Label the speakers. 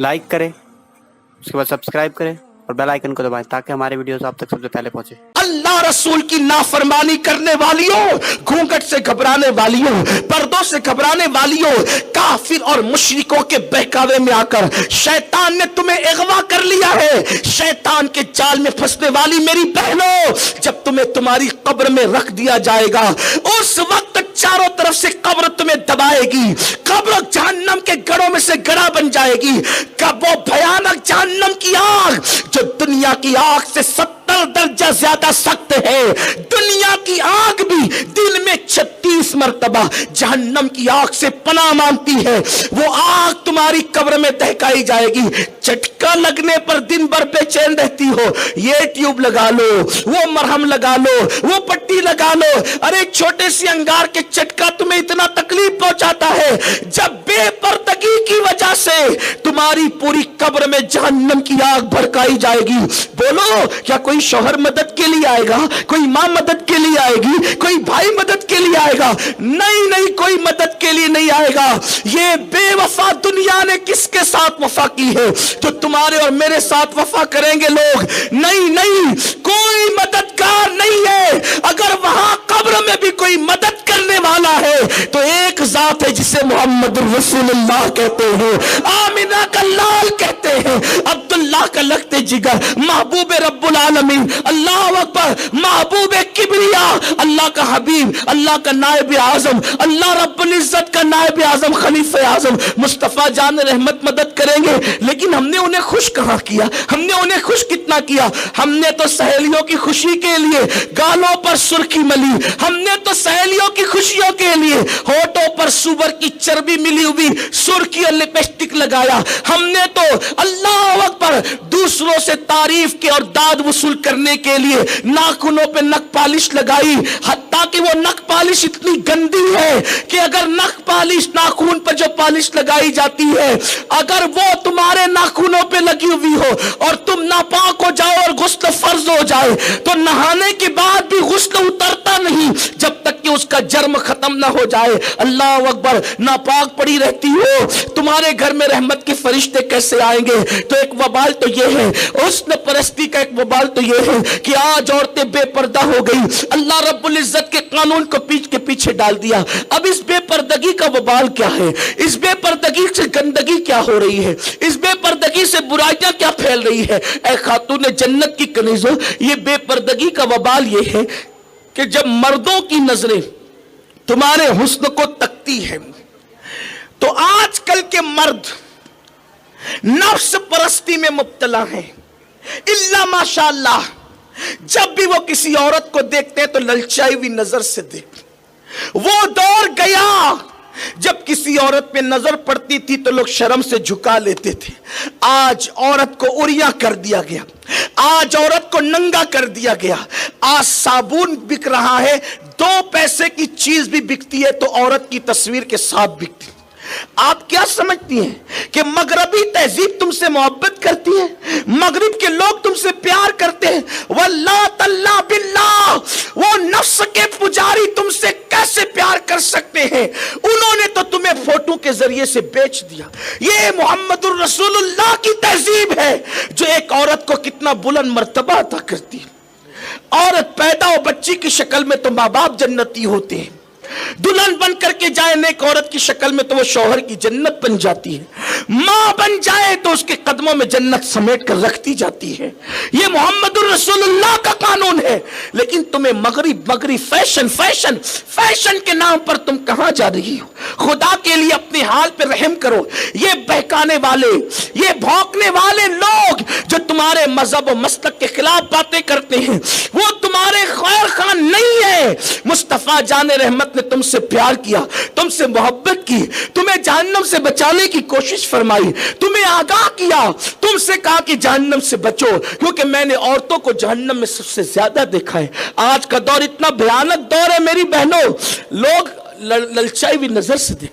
Speaker 1: Like करें, उसके बाद सब्सक्राइब करें और बेल आइकन को दबाएं ताकि हमारे वीडियोस आप तक सबसे पहले पहुंचे।
Speaker 2: अल्लाह रसूल की नाफरमानी करने वालियों, घूंघट से घबराने वालियों, पर्दों से घबराने वालियों, काफिर और मुशरिकों के बहकावे में आकर शैतान ने तुम्हें अगवा कर लिया है। शैतान के जाल में फंसने वाली मेरी बहनों, जब तुम्हें तुम्हारी कब्र में रख दिया जाएगा उस वक्त चारों तरफ से कब्र तुम्हें दबाएगी। कब्र जहन्नम के गढ़ों में से गड़ा बन जाएगी। कब वो भयानक जहन्नम की आग जो दुनिया की आग से 70 दर्जा ज्यादा सख्त है, दुनिया की आग भी दिन में 36 मरतबा जहन्नम की आग से पनाह मांगती है। वो आग तुम्हारी कब्र में दहकाई जाएगी। झटका लगने पर दिन भर बेचैन रहती हो, ये ट्यूब लगा लो, वो मरहम लगा लो, वो पट्टी लगा लो। अरे छोटे सी अंगार के झटका तुम्हें इतना तकलीफ पहुंचाता है जब बेपर्दगी की वजह से तुम्हारी पूरी कब्र में जहन्नम की आग भड़काई जाएगी। बोलो, क्या कोई शौहर मदद के लिए आएगा? कोई मां मदद के लिए आएगी? कोई भाई मदद के लिए आएगा? नहीं नहीं, कोई मदद के लिए नहीं आएगा। ये बेवफा दुनिया ने किसके साथ वफा की है जो तुम्हारे और मेरे साथ वफा करेंगे लोग? नहीं नहीं, कोई मददगार नहीं है। अगर वहां कब्र में भी कोई मदद करने वाला है तो एक जात है जिसे मोहम्मद रसूलुल्लाह कहते हैं, आमिना का लाल कहते हैं, अब्दुल्लाह का लगते जिगर, महबूब रब्बुल आलमीन, अल्लाह अकबर, महबूब किबरिया, अल्लाह का हबीब, अल्लाह का नायब आजम, अल्लाह रब्बुल इज्जत का नायब आजम, खलीफे आजम मुस्तफा जान रहमत मदद करेंगे। लेकिन हमने उन्हें खुश कहां किया? हमने उन्हें खुश कितना किया? हमने तो सहेलियों की खुशी के लिए गालों पर सुर्खी मली, हमने तो सहेलियों की खुशियों के लिए होठों पर सुअर की चर्बी मिली हुई सुर्खी और लिपस्टिक लगाया। हमने तो अल्लाह अकबर दूसरों से तारीफ के और दाद वसूल करने के लिए नाखूनों पे नख पालिश लगाई, हत्ता कि वो नख पालिश इतनी गंदी है कि अगर नख पालिश, नाखून पर जो पालिश लगाई जाती है, अगर वो तुम्हारे नाखूनों पे लगी हुई हो और तुम नापाक हो जाओ और गुस्ल फर्ज हो जाए तो नहाने के बाद भी गुस्ल उतरता नहीं जब तक कि उसका जर्म खत्म ना हो जाए। अल्लाह अकबर, नापाक पड़ी रहती हो, तुम्हारे घर में रहमत के फरिश्ते कैसे आएंगे? तो एक वबाल तो ये है, हुस्न परस्ती का एक वबाल तो ये है कि आज औरतें बेपर्दा हो गई। अल्लाह रब्बुल इज्जत के कानून को पीछे डाल दिया। अब इस बेपर्दगी का वबाल क्या है? इस बेपर्दगी से गंदगी क्या हो रही है? इस बेपर्दगी से बुराइयां क्या फैल रही है? ऐ खातून जन्नत की कनीज़ों, ये बेपर्दगी का वबाल ये है कि जब मर्दों की नजरें तुम्हारे हुस्न को तकती है तो आजकल के मर्द नफ्स परस्ती में मुब्तला हैं। इल्ला माशाअल्लाह, जब भी वो किसी औरत को देखते हैं तो ललचाई हुई नजर से देखते। वो दौर गया जब किसी औरत पे नजर पड़ती थी तो लोग शर्म से झुका लेते थे। आज औरत को उरिया कर दिया गया, आज औरत को नंगा कर दिया गया। आज साबुन बिक रहा है, 2 पैसे की चीज भी बिकती है तो औरत की तस्वीर के साथ बिकती। आप क्या समझती हैं कि मगरबी तहजीब तुमसे मोहब्बत करती है? मगरिब के लोग तुमसे प्यार करते हैं? वल्लाह तल्ला बिल्लाह, वो नफ्स के पुजारी तुमसे कैसे प्यार कर सकते हैं? उन्होंने तो तुम्हें फोटो के जरिए से बेच दिया। ये मोहम्मदुर रसूलुल्लाह की तहजीब है जो एक औरत को कितना बुलंद मर्तबा अता करती है। औरत पैदा हो बच्ची की शक्ल में तो माँ बाप जन्नती होते हैं, दुल्हन बन करके जाए नेक औरत की शक्ल में तो वो शौहर की जन्नत बन जाती है, मां बन जाए तो उसके कदमों में जन्नत समेट कर रखती जाती है। ये मोहम्मदुर रसूलुल्लाह का कानून है। लेकिन तुम्हें मगरी फैशन फैशन फैशन के नाम पर तुम कहां जा रही हो? खुदा के लिए अपने हाल पे रहम करो। ये बहकाने वाले, ये भौंकने वाले लोग जो तुम्हारे मजहब और मसलक के खिलाफ बातें करते हैं, वो तुम्हारे खैर खान नहीं है। मुस्तफा जाने रहमत ने तुमसे प्यार किया, तुमसे मोहब्बत की, तुम्हें जहन्नम से बचाने की कोशिश फरमाई, तुम्हें आगाह किया, तुमसे कहा कि जहन्नम से बचो, क्योंकि मैंने औरतों को जहन्नम में सबसे ज्यादा देखा है। आज का दौर इतना भयानक दौर है मेरी बहनों, लोग ललचाई हुई नजर से देख